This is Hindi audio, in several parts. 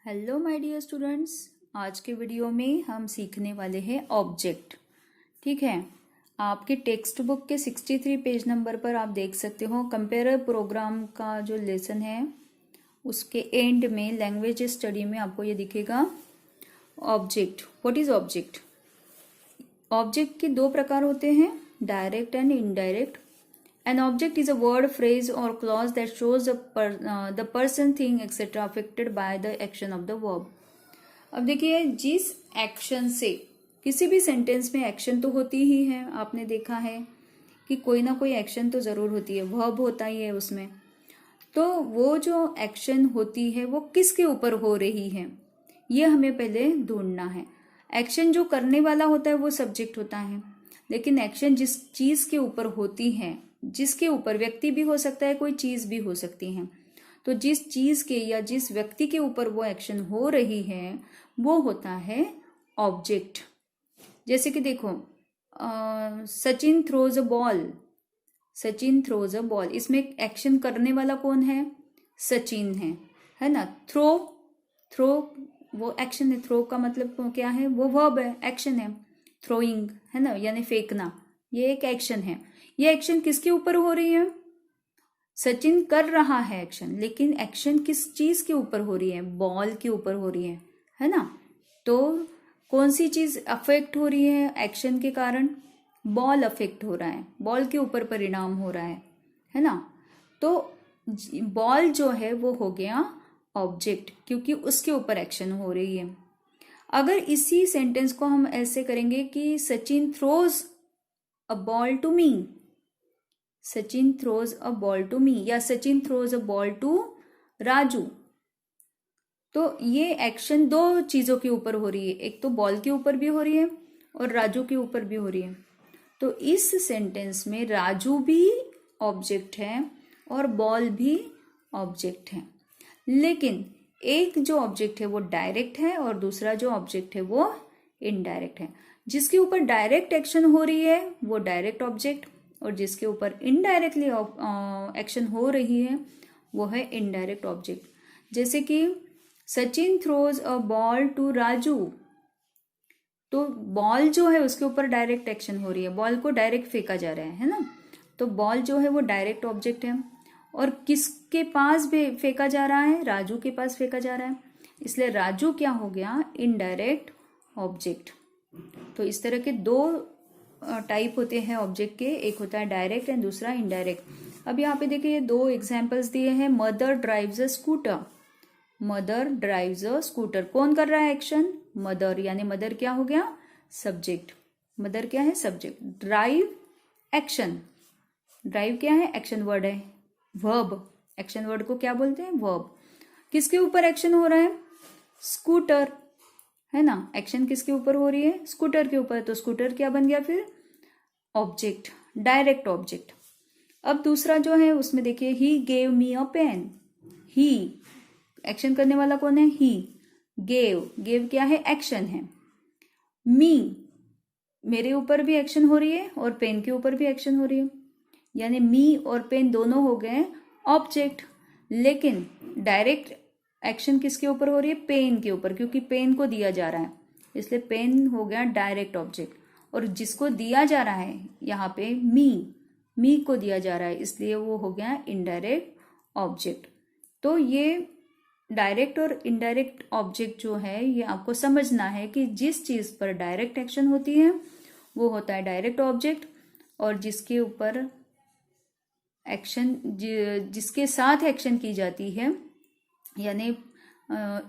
Hello my dear students. आज के वीडियो में हम सीखने वाले हैं ऑब्जेक्ट। ठीक है, आपके टेक्स्ट बुक के 63 पेज नंबर पर आप देख सकते हो कंपेयर प्रोग्राम का जो लेसन है उसके एंड में लैंग्वेज स्टडी में आपको ये दिखेगा object. What is object? Object के दो प्रकार होते हैं, direct and indirect. An object is a word, phrase or clause that shows the person, thing, etc. affected by the action of the verb. अब देखिए, जिस एक्शन से किसी भी सेंटेंस में एक्शन तो होती ही है, आपने देखा है कि कोई ना कोई एक्शन तो जरूर होती है, वर्ब होता ही है उसमें। तो वो जो एक्शन होती है वो किसके ऊपर हो रही है ये हमें पहले ढूंढना है। एक्शन जो करने वाला होता है वो सब्जेक्ट होता है, लेकिन एक्शन जिस चीज के ऊपर होती है, जिसके ऊपर, व्यक्ति भी हो सकता है, कोई चीज भी हो सकती है, तो जिस चीज के या जिस व्यक्ति के ऊपर वो एक्शन हो रही है वो होता है ऑब्जेक्ट। जैसे कि देखो, Sachin throws a ball, Sachin throws a ball, इसमें एक्शन करने वाला कौन है? सचिन है ना। थ्रो, थ्रो वो एक्शन है। थ्रो का मतलब क्या है? वो वर्ब है, एक्शन है। थ्रोइंग है ना, यानी फेंकना, ये एक एक्शन है। ये एक्शन किसके ऊपर हो रही है? सचिन कर रहा है एक्शन, लेकिन एक्शन किस चीज के ऊपर हो रही है? बॉल के ऊपर हो रही है ना। तो कौन सी चीज अफेक्ट हो रही है एक्शन के कारण? बॉल अफेक्ट हो रहा है, बॉल के ऊपर परिणाम हो रहा है ना। तो बॉल जो है वो हो गया ऑब्जेक्ट, क्योंकि उसके ऊपर एक्शन हो रही है। अगर इसी सेंटेंस को हम ऐसे करेंगे कि Sachin throws a ball to me, Sachin throws a ball to me, या Sachin throws a ball to Raju, तो ये एक्शन दो चीजों के ऊपर हो रही है, एक तो बॉल के ऊपर भी हो रही है और राजू के ऊपर भी हो रही है। तो इस सेंटेंस में राजू भी ऑब्जेक्ट है और बॉल भी ऑब्जेक्ट है, लेकिन एक जो ऑब्जेक्ट है वो डायरेक्ट है और दूसरा जो ऑब्जेक्ट है वो इनडायरेक्ट है। जिसके ऊपर डायरेक्ट एक्शन हो रही है वो डायरेक्ट ऑब्जेक्ट, और जिसके ऊपर इनडायरेक्टली एक्शन हो रही है वो है इनडायरेक्ट ऑब्जेक्ट। जैसे कि Sachin throws a ball to Raju, तो बॉल जो है उसके ऊपर डायरेक्ट एक्शन हो रही है, बॉल को डायरेक्ट फेंका जा रहा है ना। तो बॉल जो है वो डायरेक्ट ऑब्जेक्ट है, और किसके पास भी फेंका जा रहा है? राजू के पास फेंका जा रहा है, इसलिए राजू क्या हो गया? Indirect object. तो इस तरह के दो टाइप होते हैं ऑब्जेक्ट के, एक होता है डायरेक्ट एंड दूसरा इनडायरेक्ट। अब यहाँ पे देखिए दो एग्जाम्पल्स दिए हैं। मदर ड्राइव्स अ स्कूटर, मदर ड्राइव्स अ स्कूटर, कौन कर रहा है एक्शन? मदर, यानी मदर क्या हो गया? सब्जेक्ट। मदर क्या है? सब्जेक्ट। ड्राइव एक्शन, ड्राइव क्या है? एक्शन वर्ड है। वर्ब, एक्शन वर्ड को क्या बोलते हैं? वर्ब। किसके ऊपर एक्शन हो रहा है? स्कूटर, है ना। एक्शन किसके ऊपर हो रही है? स्कूटर के ऊपर। तो स्कूटर क्या बन गया फिर? Object, direct object. अब दूसरा जो है उसमें देखिए, he gave me a pen, he action करने वाला कौन है? ही। गेव, गेव क्या है? एक्शन है। मी, मेरे ऊपर भी एक्शन हो रही है और पेन के ऊपर भी एक्शन हो रही है, यानी मी और पेन दोनों हो गए ऑब्जेक्ट। लेकिन डायरेक्ट एक्शन किसके ऊपर हो रही है? पेन के ऊपर, क्योंकि पेन को दिया जा रहा है, इसलिए पेन हो गया डायरेक्ट ऑब्जेक्ट। और जिसको दिया जा रहा है यहाँ पे मी को दिया जा रहा है, इसलिए वो हो गया इनडायरेक्ट ऑब्जेक्ट। तो ये डायरेक्ट और इनडायरेक्ट ऑब्जेक्ट जो है ये आपको समझना है कि जिस चीज पर डायरेक्ट एक्शन होती है वो होता है डायरेक्ट ऑब्जेक्ट, और जिसके ऊपर एक्शन, जिसके साथ एक्शन की जाती है, यानी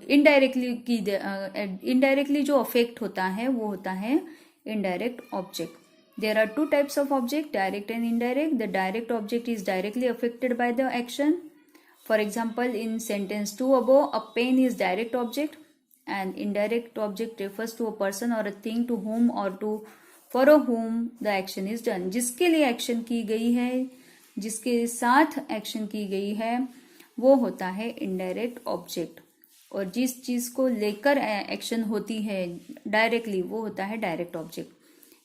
इनडायरेक्टली जो अफेक्ट होता है वो होता है indirect object. There are two types of object, direct and indirect. The direct object is directly affected by the action. For example, in sentence 2 above, a pen is direct object, and indirect object refers to a person or a thing to whom or for whom the action is done. जिसके लिए एक्शन की गई है, जिसके साथ एक्शन की गई है वो होता है इनडायरेक्ट ऑब्जेक्ट, और जिस चीज को लेकर एक्शन होती है डायरेक्टली वो होता है direct object.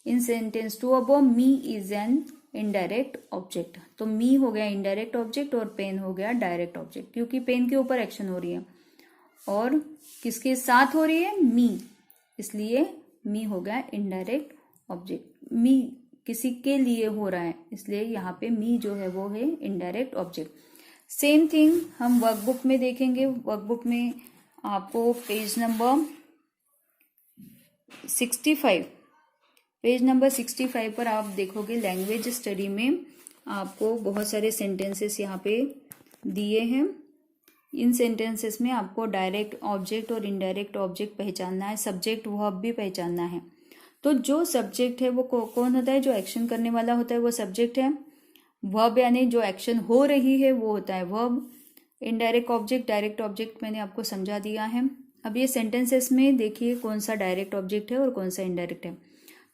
In sentence 2 above, me is an indirect object. तो मी हो गया इनडायरेक्ट ऑब्जेक्ट और पेन हो गया डायरेक्ट ऑब्जेक्ट, क्योंकि पेन के ऊपर एक्शन हो रही है। और किसके साथ हो रही है, मी, इसलिए मी हो गया इनडायरेक्ट ऑब्जेक्ट। मी किसी के लिए हो रहा है, इसलिए यहाँ पे मी जो है वो है इनडायरेक्ट ऑब्जेक्ट। सेम थिंग हम वर्कबुक में देखेंगे। वर्कबुक में आपको पेज नंबर 65 पर आप देखोगे लैंग्वेज स्टडी में आपको बहुत सारे सेंटेंसेस यहाँ पे दिए हैं। इन सेंटेंसेस में आपको डायरेक्ट ऑब्जेक्ट और इनडायरेक्ट ऑब्जेक्ट पहचानना है, सब्जेक्ट वर्ब भी पहचानना है। तो जो सब्जेक्ट है वो कौन होता है, जो एक्शन करने वाला होता है वो सब्जेक्ट है। वर्ब यानी जो एक्शन हो रही है वो होता है verb. Indirect object, direct object मैंने आपको समझा दिया है। अब ये सेंटेंसेस में देखिए कौन सा डायरेक्ट ऑब्जेक्ट है और कौन सा इनडायरेक्ट है।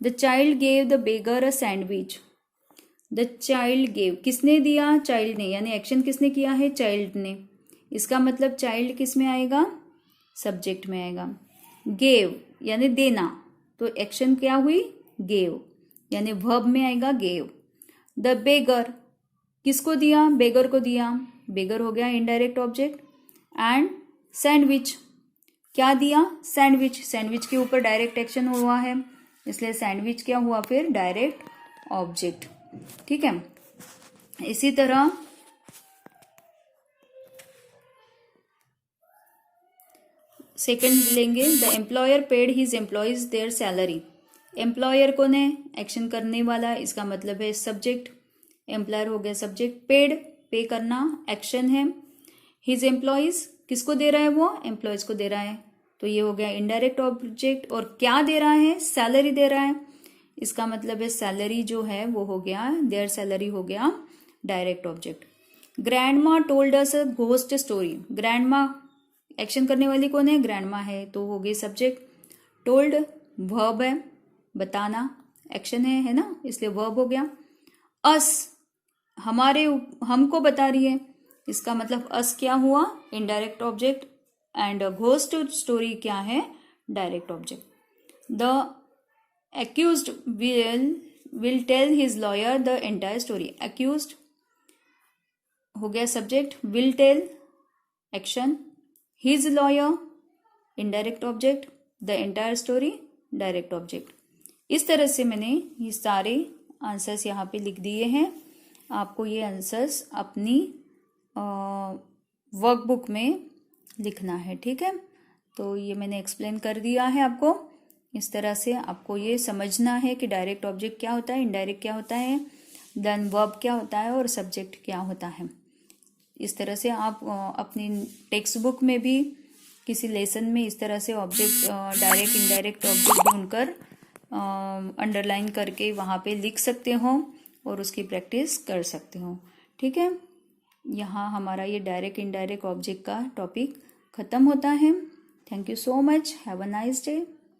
The child gave the beggar a sandwich. The child gave, किसने दिया, चाइल्ड ने, यानी एक्शन किसने किया है, चाइल्ड ने। इसका मतलब चाइल्ड किस में आएगा, सब्जेक्ट में आएगा। गेव यानी देना, तो एक्शन क्या हुई, गेव, यानी वर्ब में आएगा गेव। द बेगर, किसको दिया, बेगर को दिया, बेगर हो गया इनडायरेक्ट ऑब्जेक्ट। एंड सैंडविच, क्या दिया, सैंडविच, सैंडविच के ऊपर डायरेक्ट एक्शन हुआ है, इसलिए सैंडविच क्या हुआ फिर, डायरेक्ट ऑब्जेक्ट। ठीक है, इसी तरह सेकंड लेंगे। The employer paid his employees there salary. Employer कौन है, एक्शन करने वाला, इसका मतलब है सब्जेक्ट। एम्प्लॉयर हो गया सब्जेक्ट, पेड पे करना एक्शन है। हिज एम्प्लॉयज, किसको दे रहा है वो, एम्प्लॉयज को दे रहा है, तो ये हो गया इनडायरेक्ट ऑब्जेक्ट। और क्या दे रहा है, सैलरी दे रहा है, इसका मतलब है सैलरी जो है वो हो गया, देयर सैलरी हो गया direct object. Grandma told us a ghost story. Grandma, action करने वाली कौन है, ग्रैंडमा है, तो हो गई सब्जेक्ट। टोल्ड वर्ब है, बताना, एक्शन है ना, इसलिए वर्ब हो गया। अस, हमारे, हमको बता रही है, इसका मतलब अस क्या हुआ, indirect object. And ghost story क्या है, direct object. The accused will tell his lawyer the entire story. Accused हो गया subject, will tell action, his lawyer indirect object, the entire story direct object. इस तरह से मैंने ये सारे आंसर्स यहाँ पे लिख दिए हैं। आपको ये आंसर्स अपनी वर्कबुक में लिखना है, ठीक है। तो ये मैंने एक्सप्लेन कर दिया है आपको। इस तरह से आपको ये समझना है कि डायरेक्ट ऑब्जेक्ट क्या होता है, इनडायरेक्ट क्या होता है, देन वर्ब क्या होता है और सब्जेक्ट क्या होता है। इस तरह से आप अपनी टेक्स्ट बुक में भी किसी लेसन में इस तरह से ऑब्जेक्ट, डायरेक्ट इनडायरेक्ट ऑब्जेक्ट ढूंढकर अंडरलाइन करके वहाँ पे लिख सकते हो और उसकी प्रैक्टिस कर सकते हो, ठीक है। यहाँ हमारा ये डायरेक्ट इनडायरेक्ट ऑब्जेक्ट का टॉपिक ख़त्म होता है। Thank you so much, have a nice day.